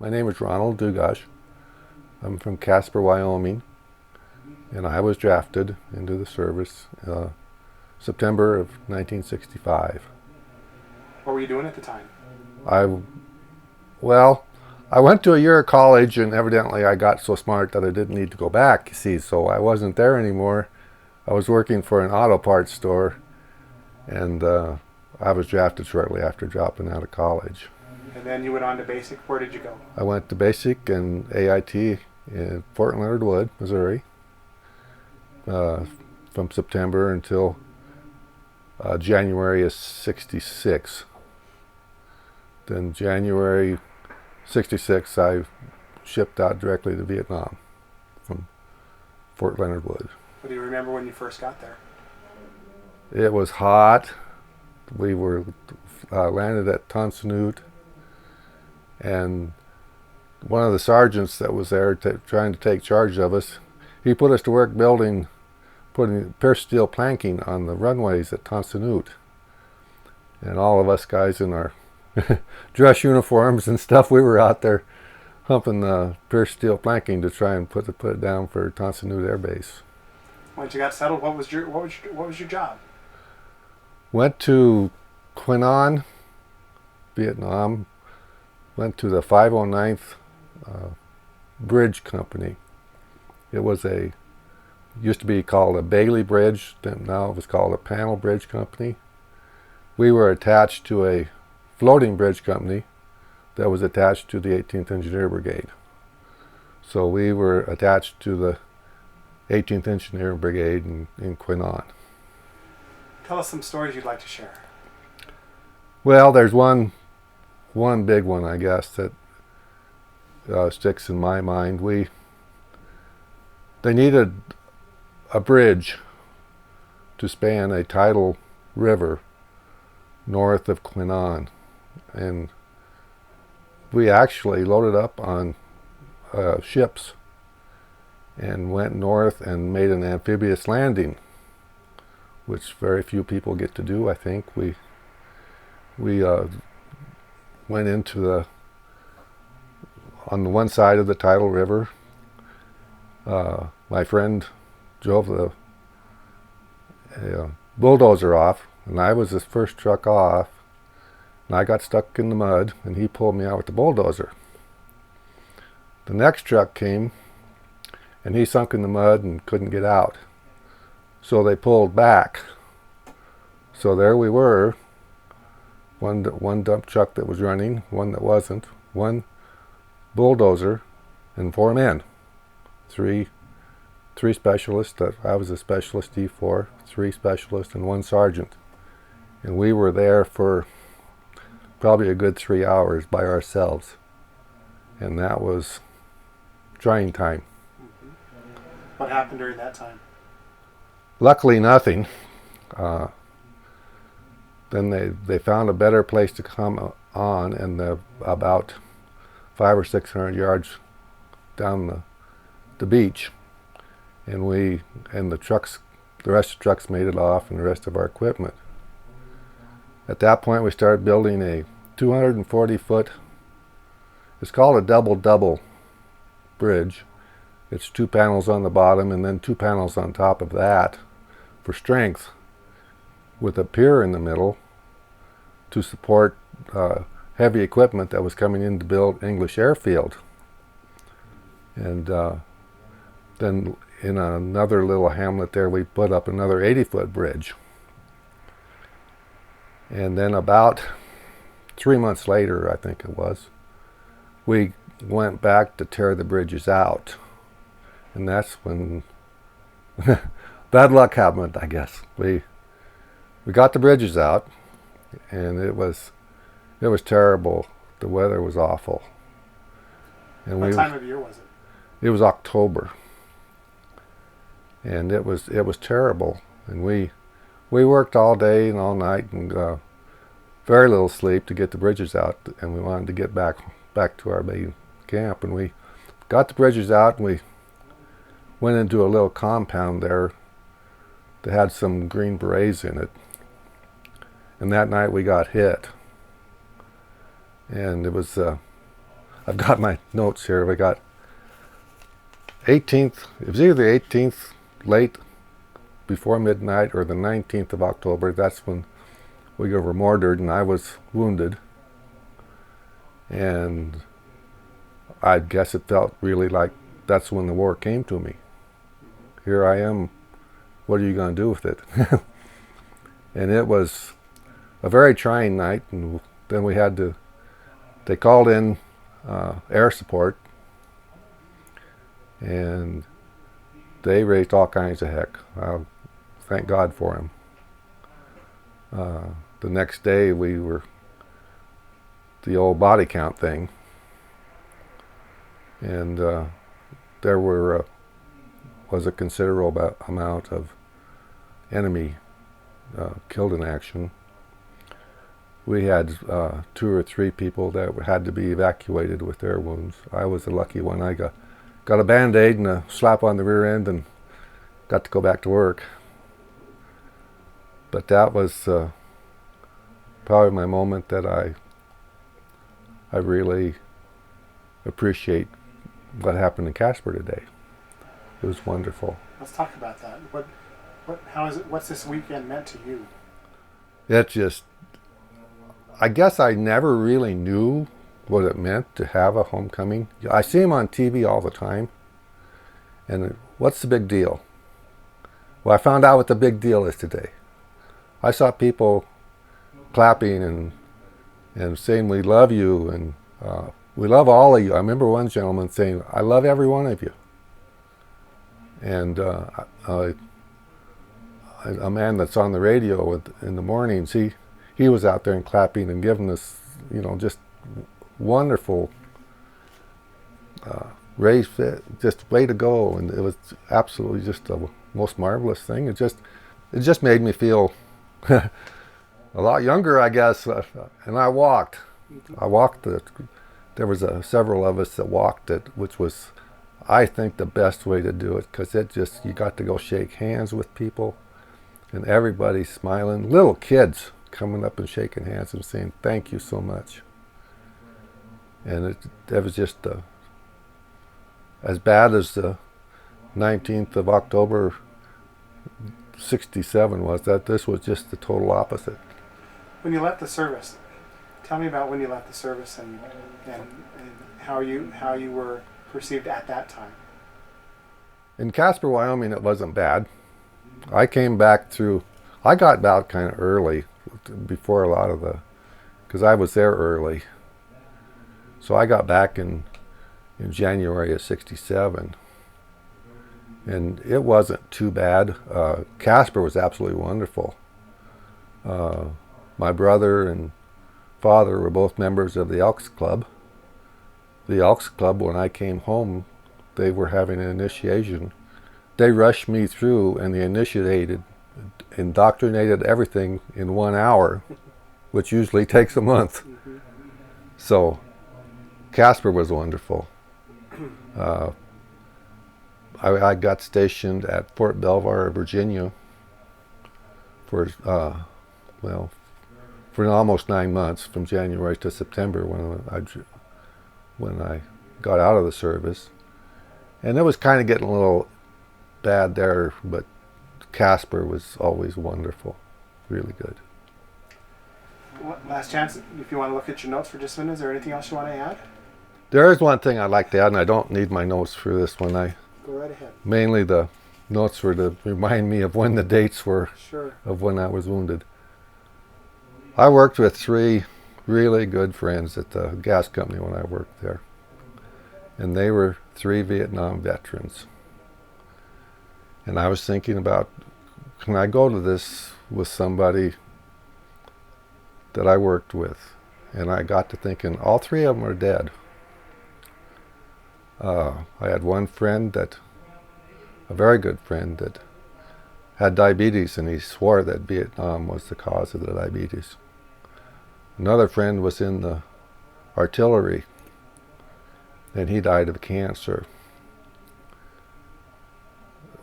My name is Ronald Dlugosh. I'm from Casper, Wyoming, and I was drafted into the service September of 1965. What were you doing at the time? I went to a year of college, and evidently I got so smart that I didn't need to go back, you see, so I wasn't there anymore. I was working for an auto parts store, and I was drafted shortly after dropping out of college. And then you went on to basic. Where did you go? I went to basic and AIT in Fort Leonard Wood, Missouri, from September until January of '66. Then January '66, I shipped out directly to Vietnam from Fort Leonard Wood. What do you remember when you first got there? It was hot. We were landed at Ton Sonut, and one of the sergeants that was there trying to take charge of us, he put us to work putting pierced steel planking on the runways at Ton Sonut. And all of us guys in our dress uniforms and stuff, we were out there humping the pierced steel planking to try and put it down for Ton Sonut Air Base. Once you got settled, what was your job? Went to Quinnon, Vietnam. Went to the 509th Bridge Company. It used to be called a Bailey Bridge, then now it was called a Panel Bridge Company. We were attached to a floating bridge company that was attached to the 18th Engineer Brigade. So we were attached to the 18th Engineer Brigade in Quinnon. Tell us some stories you'd like to share. Well, there's one big one, I guess, that sticks in my mind. They needed a bridge to span a tidal river north of Quinnon, and we actually loaded up on ships and went north and made an amphibious landing, which very few people get to do, I think. We went into on the one side of the tidal river. My friend drove the bulldozer off, and I was his first truck off, and I got stuck in the mud, and he pulled me out with the bulldozer. The next truck came, and he sunk in the mud and couldn't get out. So they pulled back. So there we were, one dump truck that was running, one that wasn't, one bulldozer, and 4 men. Three specialists. I was a specialist D4, 3 specialists, and 1 sergeant. And we were there for probably a good 3 hours by ourselves. And that was trying time. Mm-hmm. What happened during that time? Luckily, nothing. Then they found a better place to come on, and about 500 or 600 yards down the beach, and the rest of the trucks made it off, and the rest of our equipment. At that point, we started building a 240-foot. It's called a double bridge. It's 2 panels on the bottom and then 2 panels on top of that for strength, with a pier in the middle to support heavy equipment that was coming in to build English Airfield. And then in another little hamlet there, we put up another 80-foot bridge. And then about 3 months later, I think it was, we went back to tear the bridges out. And that's when bad luck happened, I guess. We got the bridges out, and it was terrible. The weather was awful. And what time of year was it? It was October, and it was terrible. And we worked all day and all night, and very little sleep to get the bridges out. And we wanted to get back to our main camp. And we got the bridges out, and we went into a little compound there that had some Green Berets in it. And that night we got hit. And it was I've got my notes here. We got 18th, it was either the 18th late before midnight or the 19th of October. That's when we were murdered and I was wounded. And I guess it felt really like that's when the war came to me. Here I am, what are you going to do with it? And it was a very trying night, and then they called in air support, and they raised all kinds of heck. Thank God for him. The next day we were the old body count thing, and there was a considerable amount of enemy killed in action. We had 2 or 3 people that had to be evacuated with their wounds. I was the lucky one. I got a Band-Aid and a slap on the rear end and got to go back to work. But that was probably my moment that I really appreciate what happened in Casper today. It was wonderful. Let's talk about that. What's this weekend meant to you? It just, I guess I never really knew what it meant to have a homecoming. I see them on TV all the time. And what's the big deal? Well, I found out what the big deal is today. I saw people clapping and saying, we love you, and we love all of you. I remember one gentleman saying, I love every one of you. And a man that's on the radio in the mornings, he was out there and clapping and giving us, just wonderful just way to go. And it was absolutely just a most marvelous thing. It just made me feel a lot younger, I guess. And I walked. There was several of us that walked it, which was, I think, the best way to do it, because you got to go shake hands with people, and everybody smiling. Little kids coming up and shaking hands and saying, thank you so much. And it was just as bad as the 19th of October 67 was. That this was just the total opposite. When you left the service, tell me about when you left the service and how you were perceived at that time. In Casper, Wyoming, it wasn't bad. I came back I got out kind of early, before a lot of because I was there early. So I got back in January of 67. And it wasn't too bad. Casper was absolutely wonderful. My brother and father were both members of the Elks Club. The Elks Club, when I came home, they were having an initiation. They rushed me through, and they indoctrinated everything in 1 hour, which usually takes a month. Mm-hmm. So Casper was wonderful. I got stationed at Fort Belvoir, Virginia for almost 9 months, from January to September, when I got out of the service. And it was kind of getting a little bad there, but Casper was always wonderful, really good. Last chance, if you want to look at your notes for just a minute, is there anything else you want to add? There is one thing I'd like to add, and I don't need my notes for this one. Go right ahead. Mainly the notes were to remind me of when the dates were. Sure. Of when I was wounded. I worked with 3 really good friends at the gas company when I worked there. And they were 3 Vietnam veterans. And I was thinking about, can I go to this with somebody that I worked with? And I got to thinking, all 3 of them are dead. I had one friend a very good friend, that had diabetes, and he swore that Vietnam was the cause of the diabetes. Another friend was in the artillery, and he died of cancer.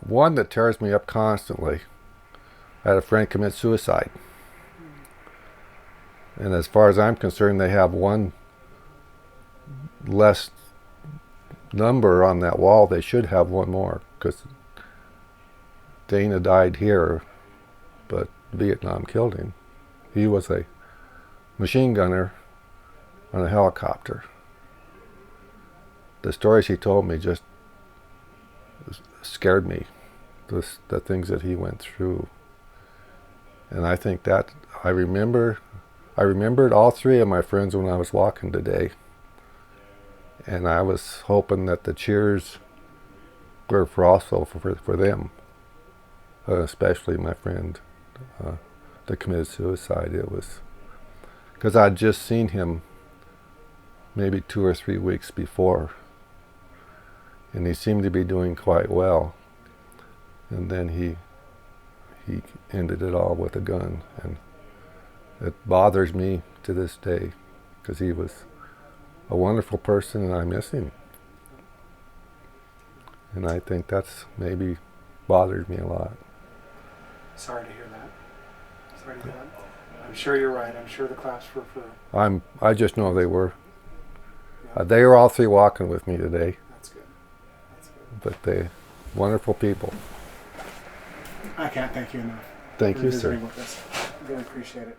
One that tears me up constantly, I had a friend commit suicide. And as far as I'm concerned, they have one less number on that wall. They should have one more, because Dana died here, but Vietnam killed him. He was a machine gunner on a helicopter. The stories he told me just scared me, the things that he went through. And I think that I remembered all three of my friends when I was walking today. And I was hoping that the cheers were for them, especially my friend that committed suicide. It was because I'd just seen him maybe 2 or 3 weeks before, and he seemed to be doing quite well. And then he ended it all with a gun, and it bothers me to this day, because he was a wonderful person and I miss him. And I think that's maybe bothers me a lot. Sorry to hear that. Sorry to hear that. I'm sure you're right. I'm sure the claps were for... I just know they were. Yeah. They were all three walking with me today. That's good. That's good. But they wonderful people. I can't thank you enough. Thank for you, visiting sir. with us. I really appreciate it.